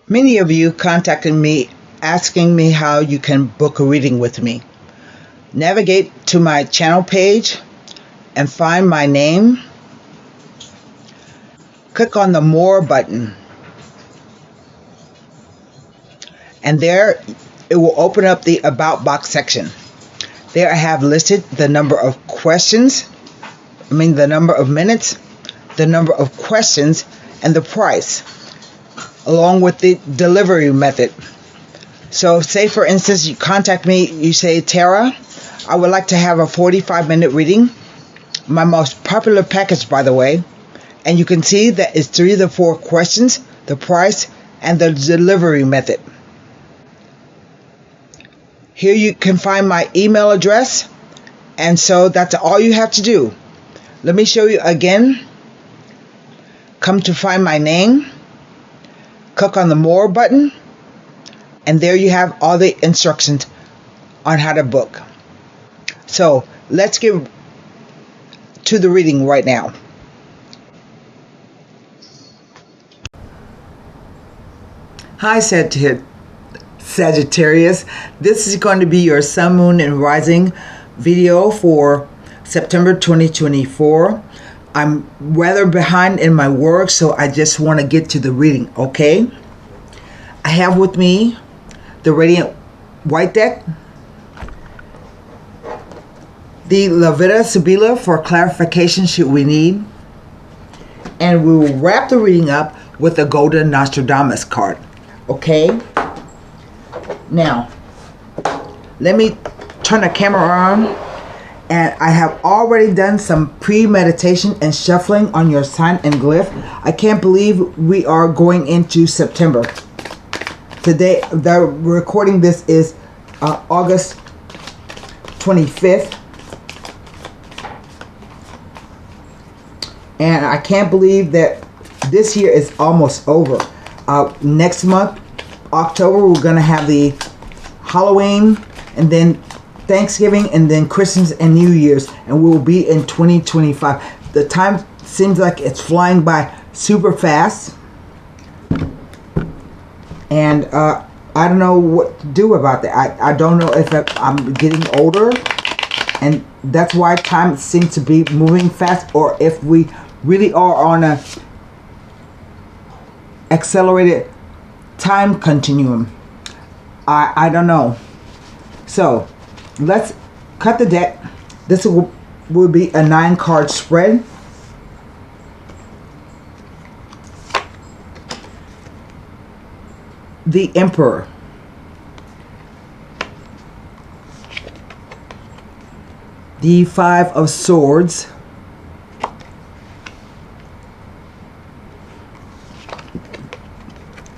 Many of you contacted me asking me how you can book a reading with me. Navigate to my channel page and find my name. Click on the More button. And there it will open up the About box section. There I have listed the number of questions, the number of minutes, the number of questions, and the price, along with the delivery method. So say for instance you contact me, you say, Tara, I would like to have a 45-minute reading, my most popular package by the way, and you can see that it's 3 to 4 questions, the price, and the delivery method. Here you can find my email address, and so that's all you have to do. Let me show you again. Come to find my name, click on the More button, and there you have all the instructions on how to book. So let's get to the reading right now. Hi Sagittarius. This is going to be your Sun, Moon, and Rising video for September 2024. I'm rather behind in my work, so I just want to get to the reading, okay? I have with me the Radiant White deck, the Levita Sibila for clarification should we need, and we will wrap the reading up with the Golden Nostradamus card, okay? Now, let me turn the camera on, and I have already done some pre-meditation and shuffling on your sign and glyph. I can't believe we are going into September. Today, the recording this is August 25th. And I can't believe that this year is almost over. Next month, October, we're going to have the Halloween, and then Thanksgiving, and then Christmas and New Year's, and we will be in 2025. The time seems like it's flying by super fast, and I don't know what to do about that. I don't know if I'm getting older, and that's why time seems to be moving fast, or if we really are on a accelerated time continuum. I don't know. So let's cut the deck. This will be a 9-card spread. The Emperor. The 5 of Swords.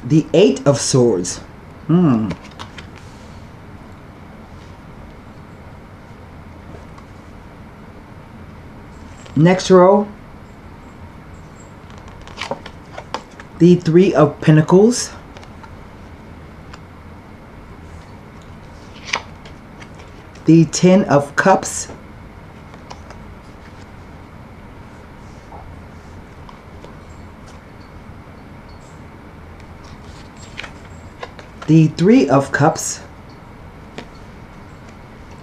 The 8 of Swords. Next row, the 3 of Pentacles, the 10 of Cups, the 3 of Cups.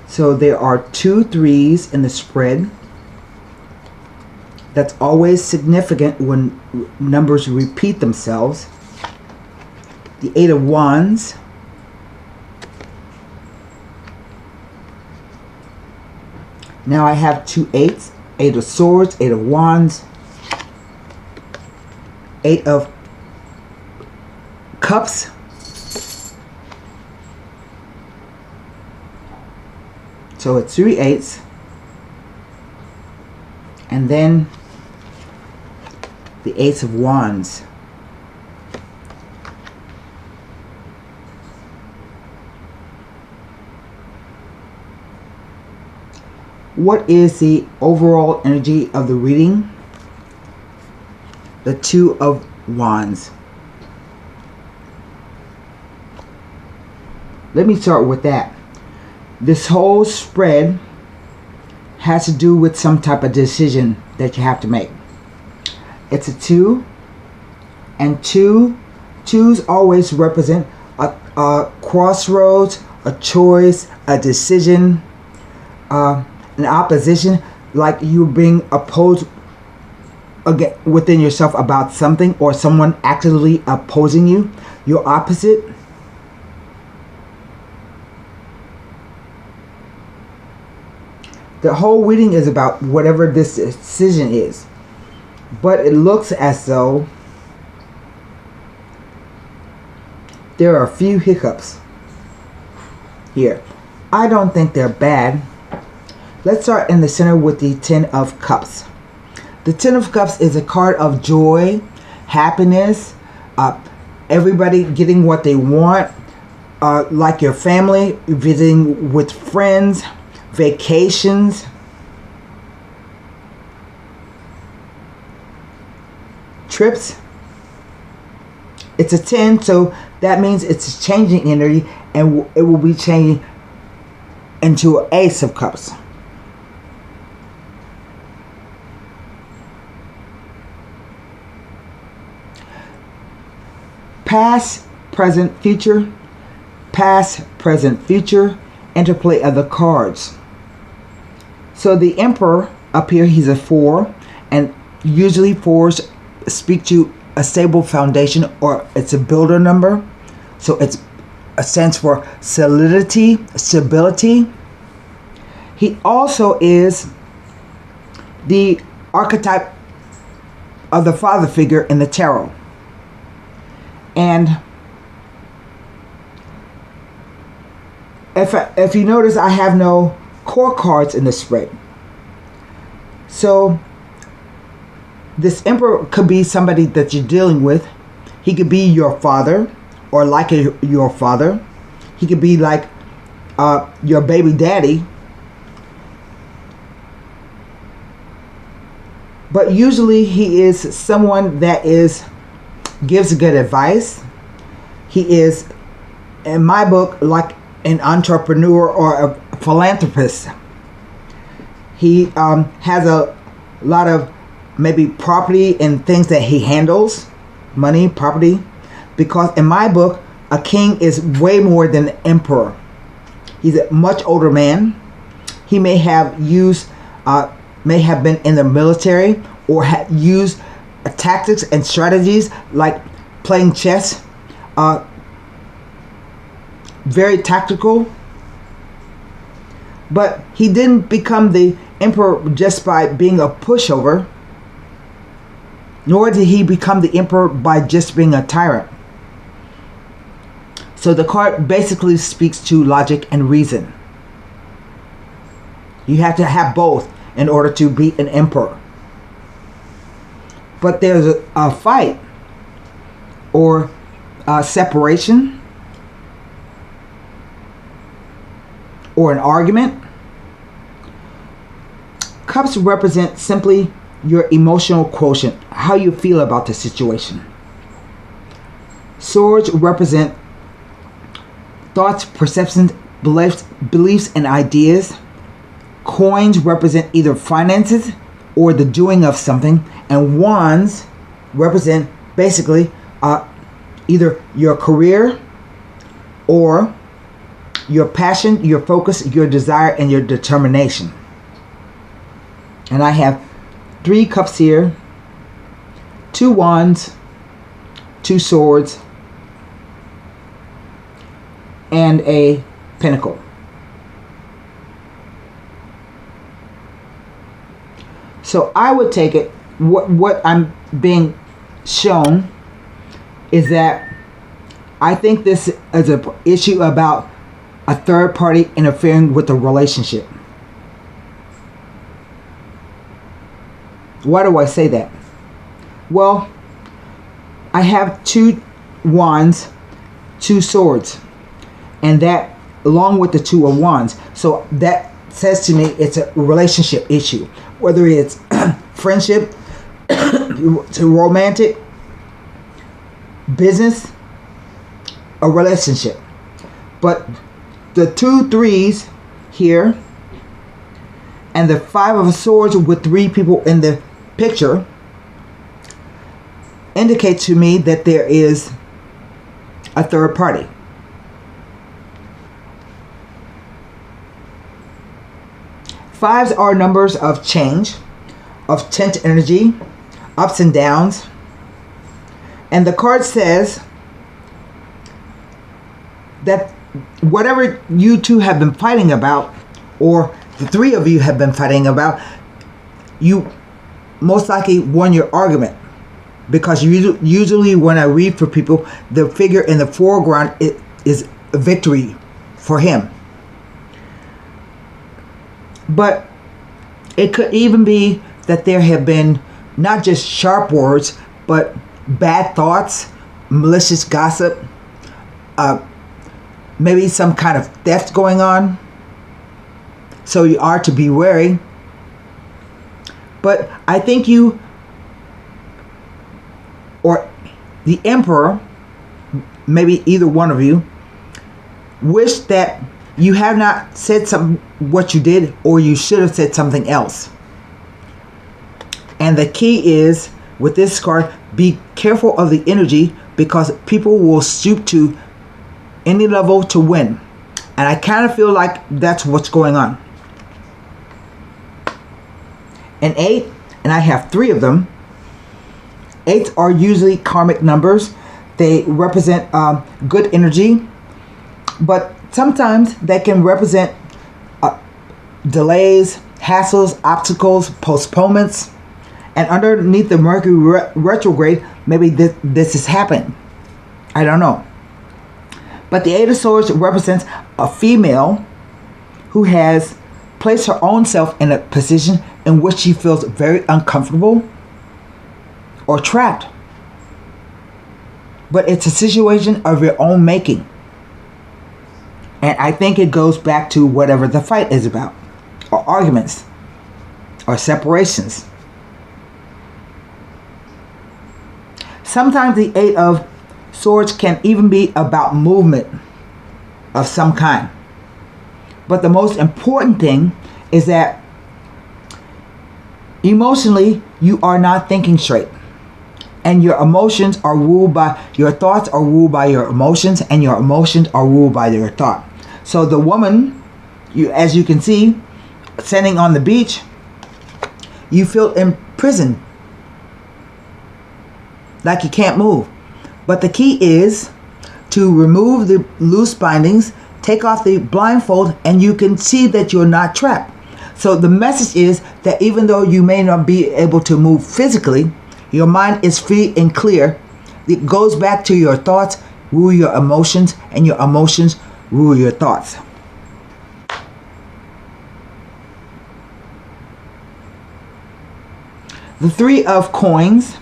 So there are 2 3s in the spread. That's always significant when numbers repeat themselves. The 8 of Wands. Now I have 2 8s. 8 of Swords, 8 of Wands, 8 of Cups. So it's 3 8s. And then the 8 of Wands. What is the overall energy of the reading? The 2 of Wands. Let me start with that. This whole spread has to do with some type of decision that you have to make. It's a 2, and 2 Twos always represent a crossroads, a choice, a decision, an opposition, like you're being opposed again within yourself about something, or someone actively opposing you, your opposite. The whole reading is about whatever this decision is, but it looks as though there are a few hiccups here. I don't think they're bad. Let's start in the center with the Ten of Cups. The Ten of Cups is a card of joy, happiness, everybody getting what they want, like your family, visiting with friends, vacations, trips. It's a 10, so that means it's changing energy, and it will be changing into an Ace of Cups. Past, present, future. Past, present, future. Interplay of the cards. So the Emperor up here, he's a 4, and usually 4s speak to a stable foundation, or it's a builder number. So it's a sense for solidity, stability. He also is the archetype of the father figure in the tarot. And if you notice, I have no core cards in this spread. So this Emperor could be somebody that you're dealing with. He could be your father, or like your father. He could be like your baby daddy. But usually he is someone that gives good advice. He is, in my book, like an entrepreneur or a philanthropist. He has a lot of maybe property and things that he handles, money, property, because in my book, a king is way more than an emperor. He's a much older man. He may have been in the military, or used tactics and strategies like playing chess, very tactical. But he didn't become the emperor just by being a pushover, nor did he become the emperor by just being a tyrant. So the card basically speaks to logic and reason. You have to have both in order to be an emperor. But there's a fight, or a separation, or an argument. Cups represent simply your emotional quotient, how you feel about the situation. Swords represent thoughts, perceptions, beliefs, and ideas. Coins represent either finances or the doing of something. And wands represent basically either your career, or your passion, your focus, your desire, and your determination. And I have 3 cups here, 2 wands, 2 swords, and a pentacle. So I would take it, what I'm being shown is that I think this is an issue about a third party interfering with the relationship. Why do I say that? Well, I have 2 wands, 2 swords, and that along with the 2 of wands. So that says to me it's a relationship issue, whether it's friendship, to romantic, business, a relationship. But the 2 threes here and the 5 of swords with 3 people in the picture indicate to me that there is a third party. Fives are numbers of change, of tense energy, ups and downs. And the card says that whatever you two have been fighting about, or the three of you have been fighting about, you most likely won your argument. Because usually when I read for people, the figure in the foreground is a victory for him. But it could even be that there have been not just sharp words, but bad thoughts, malicious gossip, maybe some kind of theft going on. So you are to be wary. But I think you, or the Emperor, maybe either one of you, wish that you have not said what you did, or you should have said something else. And the key is, with this card, be careful of the energy, because people will stoop to any level to win. And I kind of feel like that's what's going on. An 8, and I have 3 of them. 8s are usually karmic numbers. They represent good energy, but sometimes they can represent delays, hassles, obstacles, postponements. And underneath the Mercury retrograde, maybe this is happening. I don't know. But the 8 of Swords represents a female who has placed her own self in a position in which she feels very uncomfortable or trapped. But it's a situation of your own making. And I think it goes back to whatever the fight is about, or arguments, or separations. Sometimes the 8 of Swords can even be about movement of some kind. But the most important thing is that emotionally you are not thinking straight. And your emotions are ruled by, your thoughts are ruled by your emotions, and your emotions are ruled by your thought. So the woman, as you can see, standing on the beach, you feel imprisoned, like you can't move. But the key is to remove the loose bindings, take off the blindfold, and you can see that you're not trapped. So the message is that even though you may not be able to move physically, your mind is free and clear. It goes back to your thoughts rule your emotions, and your emotions rule your thoughts. The 3 of Coins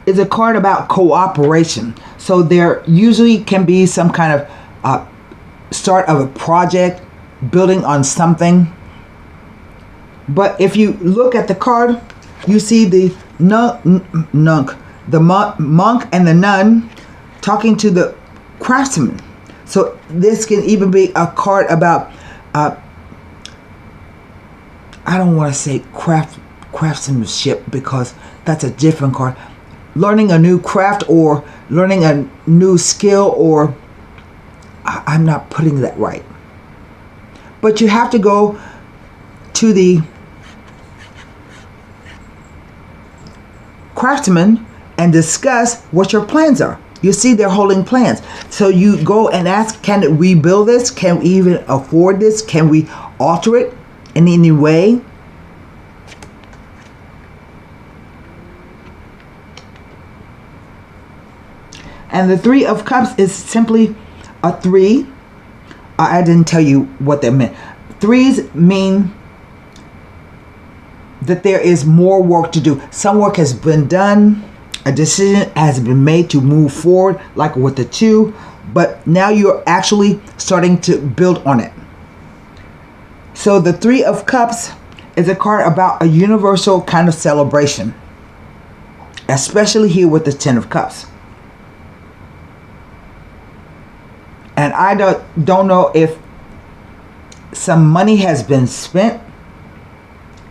is a card about cooperation. So there usually can be some kind of start of a project, building on something. But if you look at the card, you see the monk and the nun talking to the craftsman. So this can even be a card about I don't want to say craftsmanship, because that's a different card. Learning a new craft, or learning a new skill, or I'm not putting that right. But you have to go to the craftsman and discuss what your plans are. You see, they're holding plans. So you go and ask, can we build this? Can we even afford this? Can we alter it in any way? And the 3 of Cups is simply a 3. I didn't tell you what that meant. 3s mean that there is more work to do. Some work has been done. A decision has been made to move forward, like with the 2. But now you're actually starting to build on it. So the 3 of Cups is a card about a universal kind of celebration. Especially here with the 10 of Cups. And I don't know if some money has been spent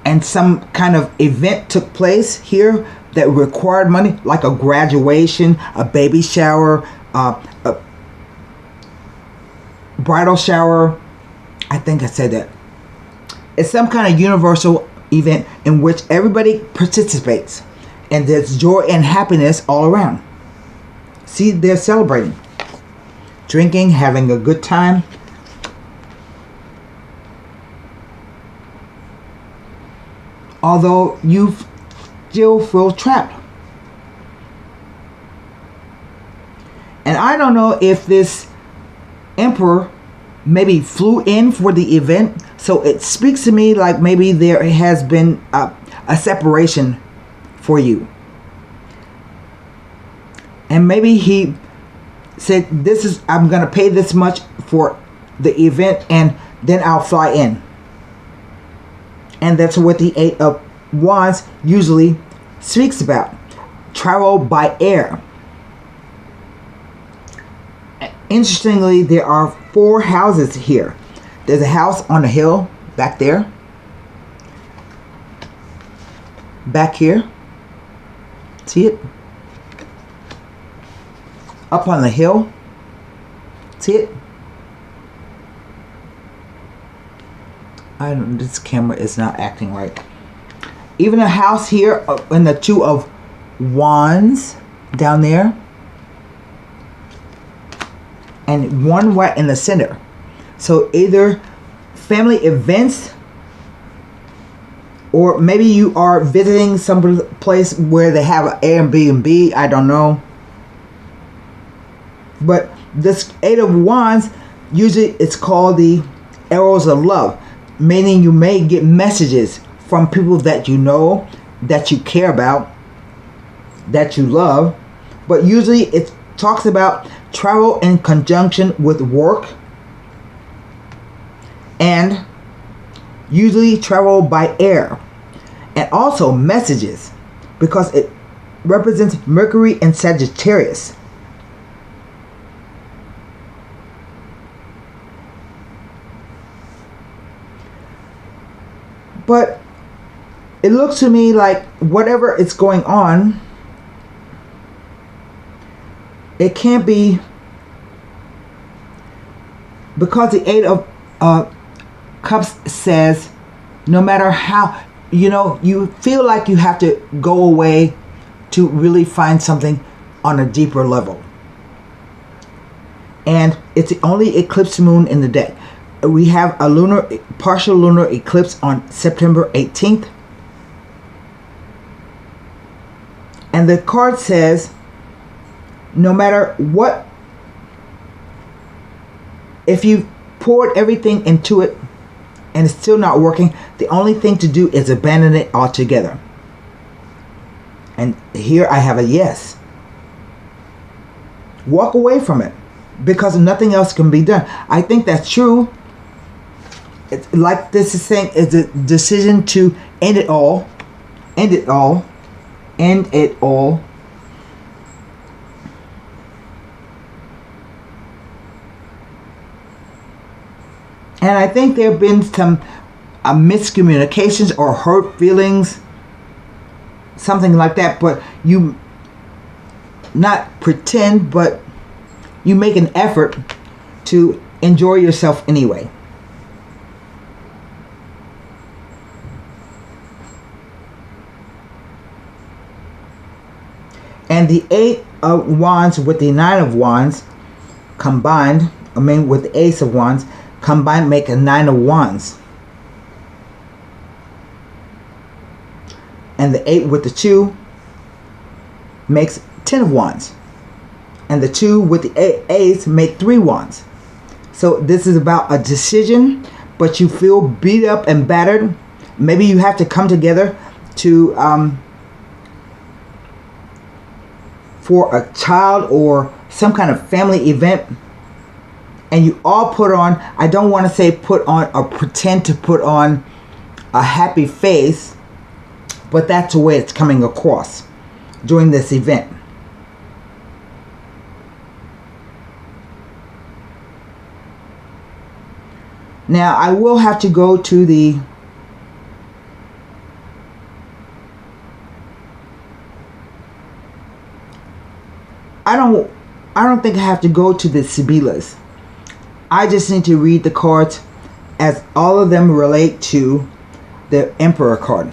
and some kind of event took place here that required money, like a graduation, a baby shower, a bridal shower. I think I said that. It's some kind of universal event in which everybody participates, and there's joy and happiness all around. See, they're celebrating, drinking, having a good time. Although you still feel trapped. And I don't know if this emperor maybe flew in for the event. So it speaks to me like maybe there has been a separation for you. And maybe he said, I'm going to pay this much for the event and then I'll fly in. And that's what the Eight of Wands usually speaks about. Travel by air. Interestingly, there are 4 houses here. There's a house on the hill back there. Back here. See it? Up on the hill. See it? This camera is not acting right. Even a house here in the Two of Wands down there. And one right in the center. So either family events, or maybe you are visiting some place where they have an Airbnb. I don't know. But this Eight of Wands, usually it's called the arrows of love, meaning you may get messages from people that you know, that you care about, that you love. But usually it talks about travel in conjunction with work, and usually travel by air, and also messages, because it represents Mercury and Sagittarius. But it looks to me like whatever is going on, it can't be, because the Eight of Cups says no matter how, you feel like you have to go away to really find something on a deeper level. And it's the only eclipse moon in the deck. We have a partial lunar eclipse on September 18th. And the card says, no matter what, if you poured everything into it and it's still not working, the only thing to do is abandon it altogether. And here I have a yes. Walk away from it, because nothing else can be done. I think that's true. It's like this is saying, it's a decision to end it all. End it all. End it all. And I think there have been some miscommunications or hurt feelings, something like that. But you not pretend, but you make an effort to enjoy yourself anyway. And the Eight of Wands with the Nine of Wands combined, with the Ace of Wands combined, make a Nine of Wands. And the 8 with the 2 makes 10 of Wands. And the 2 with the Ace make 3 Wands. So this is about a decision, but you feel beat up and battered. Maybe you have to come together to for a child or some kind of family event, and you all put on, I don't want to say put on or pretend to put on a happy face, but that's the way it's coming across during this event. Now I will have to go to the I don't think I have to go to the Sibilas. I just need to read the cards as all of them relate to the Emperor card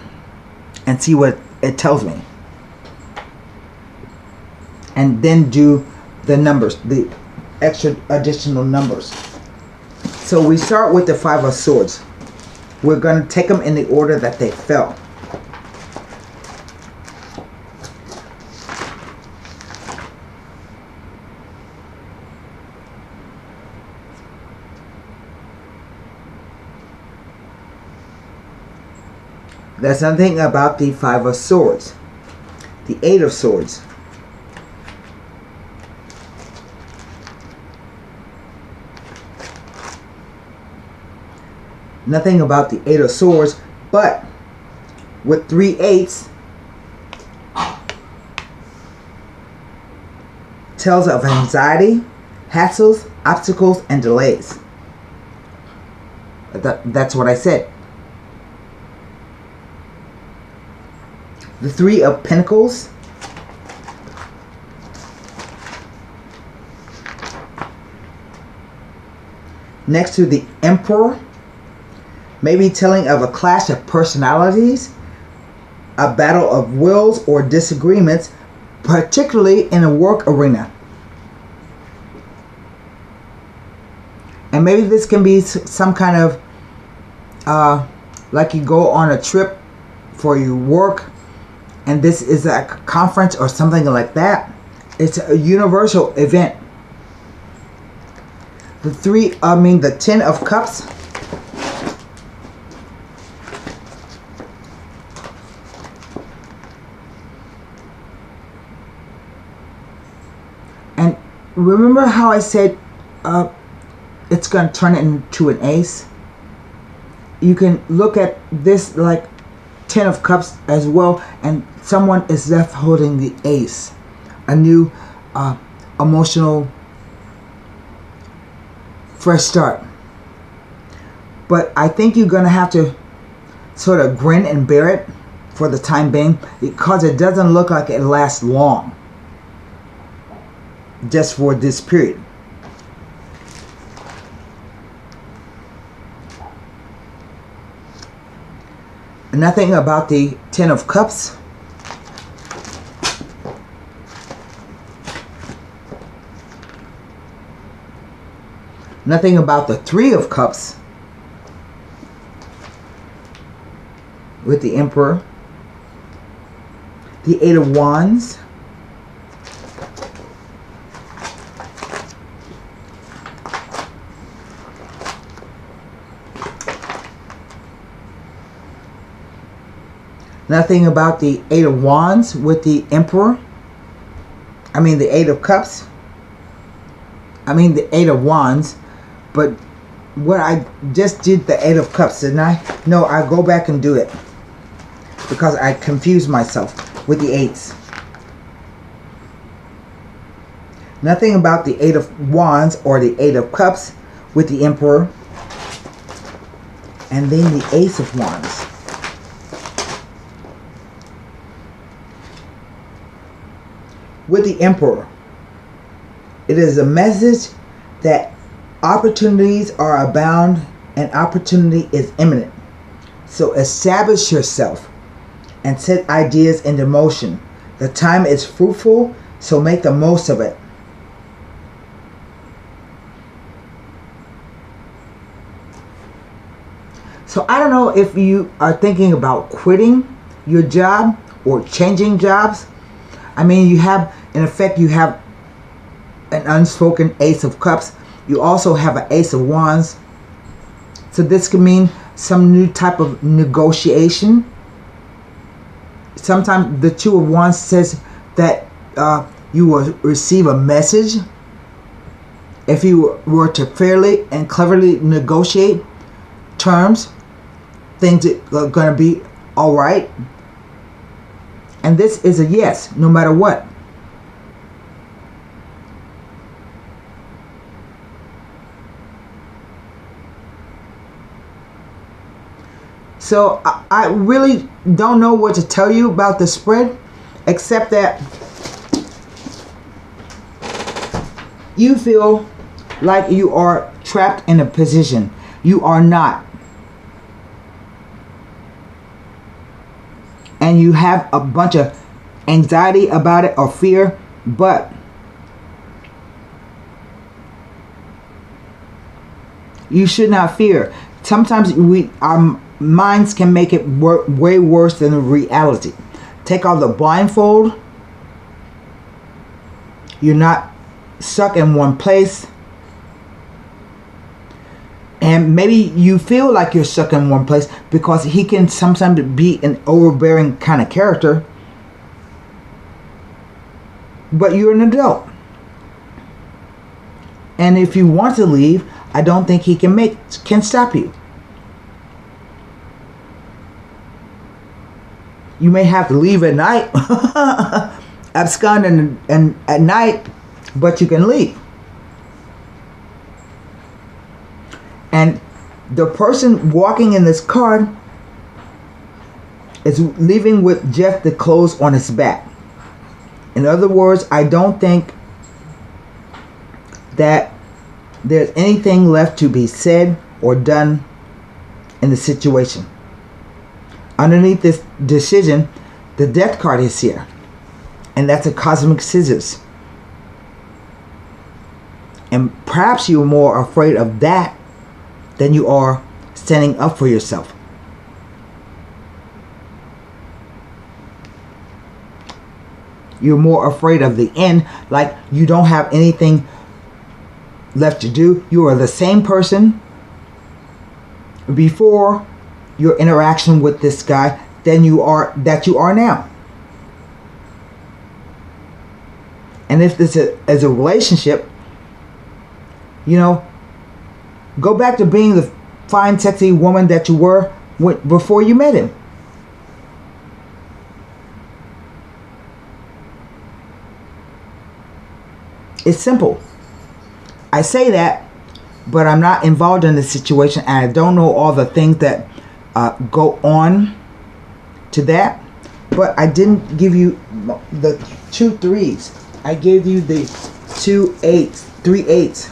and see what it tells me. And then do the numbers, the extra additional numbers. So we start with the Five of Swords. We're going to take them in the order that they fell. There's nothing about the Five of Swords. The Eight of Swords. Nothing about the Eight of Swords, but with 3 eights, tells of anxiety, hassles, obstacles, and delays. That's what I said. The Three of Pentacles. Next to the Emperor. Maybe telling of a clash of personalities, a battle of wills or disagreements, particularly in a work arena. And maybe this can be some kind of, like you go on a trip for your work, and this is a conference or something like that. It's a universal event. The 10 of Cups. And remember how I said it's going to turn it into an ace? You can look at this like 10 of Cups as well, and someone is left holding the ace. A new emotional fresh start. But I think you're going to have to sort of grin and bear it for the time being, because it doesn't look like it lasts long. Just for this period. Nothing about the 10 of Cups. Nothing about the 3 of Cups with the Emperor. The 8 of Wands. Nothing about the 8 of Wands with the Emperor. I mean the 8 of Cups. I mean the 8 of Wands. But what I just did the 8 of Cups, didn't I? No, I'll go back and do it, because I confused myself with the 8s. Nothing about the 8 of Wands or the 8 of Cups with the Emperor. And then the Ace of Wands. With the Emperor, it is a message that opportunities are abound and opportunity is imminent. So establish yourself and set ideas into motion. The time is fruitful, so make the most of it. So I don't know if you are thinking about quitting your job or changing jobs. I mean, you have, in effect, you have an unspoken Ace of Cups. You also have an Ace of Wands. So this could mean some new type of negotiation. Sometimes the 2 of Wands says that you will receive a message if you were to fairly and cleverly negotiate terms. Things are going to be all right. And this is a yes, no matter what. So I really don't know what to tell you about the spread, except that You feel like you are trapped in a position. You are not. And you have a bunch of anxiety about it or fear, but you should not fear. Sometimes our minds can make it way worse than the reality. Take off the blindfold. You're not stuck in one place. And maybe you feel like you're stuck in one place because he can sometimes be an overbearing kind of character. But you're an adult. And if you want to leave, I don't think he can stop you. You may have to leave at night, abscond and at night, but you can leave. And the person walking in this card is leaving with just the clothes on his back. In other words, I don't think that there's anything left to be said or done in the situation. Underneath this decision, the death card is here. And that's a cosmic scissors. And perhaps you're more afraid of that than you are standing up for yourself. You're more afraid of the end, like you don't have anything left to do. You are the same person before your interaction with this guy than you are now. And if this is a relationship, you know, go back to being the fine, sexy woman that you were before you met him. It's simple. I say that, but I'm not involved in the situation, and I don't know all the things that go on to that. But I didn't give you the 2 3s. I gave you the 2 8s, 3 8s.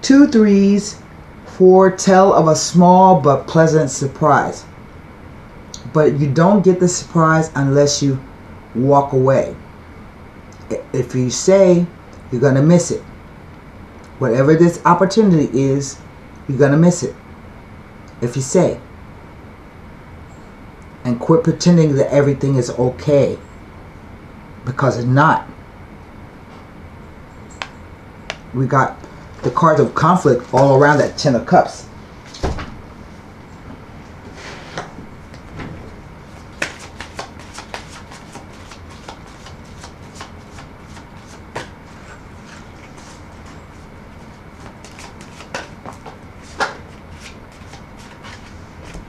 Two 3s foretell of a small but pleasant surprise. But you don't get the surprise unless you walk away. If you say, you're going to miss it. Whatever this opportunity is, you're going to miss it. If you say. And quit pretending that everything is okay. Because it's not. We got the cards of conflict all around that 10 of Cups.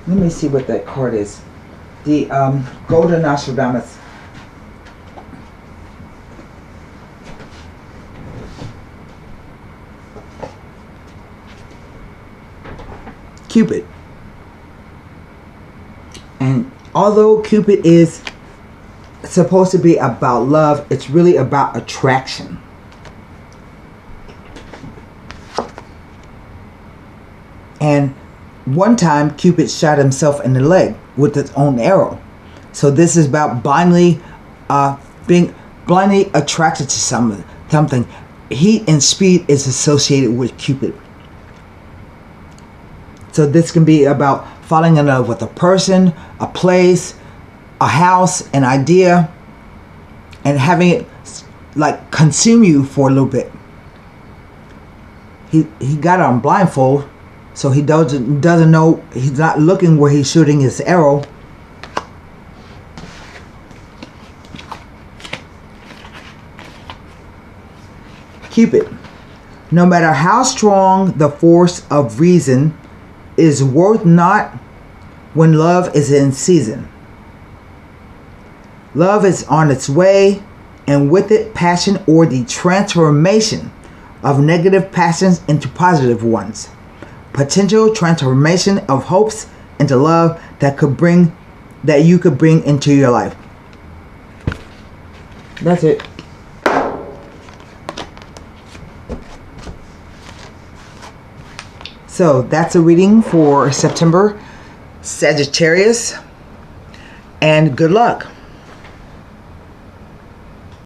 Let me see what that card is. The Golden Nostradamus. Cupid. And although Cupid is supposed to be about love, it's really about attraction. And one time Cupid shot himself in the leg with his own arrow. So this is about being blindly attracted to something. Heat and speed is associated with Cupid. So this can be about falling in love with a person, a place, a house, an idea, and having it like consume you for a little bit. He got it on blindfold. So he doesn't know, he's not looking where he's shooting his arrow. Cupid. No matter how strong the force of reason is worth naught when love is in season. Love is on its way, and with it passion, or the transformation of negative passions into positive ones. Potential transformation of hopes into love that you could bring into your life. That's it. So that's a reading for September, Sagittarius, and good luck.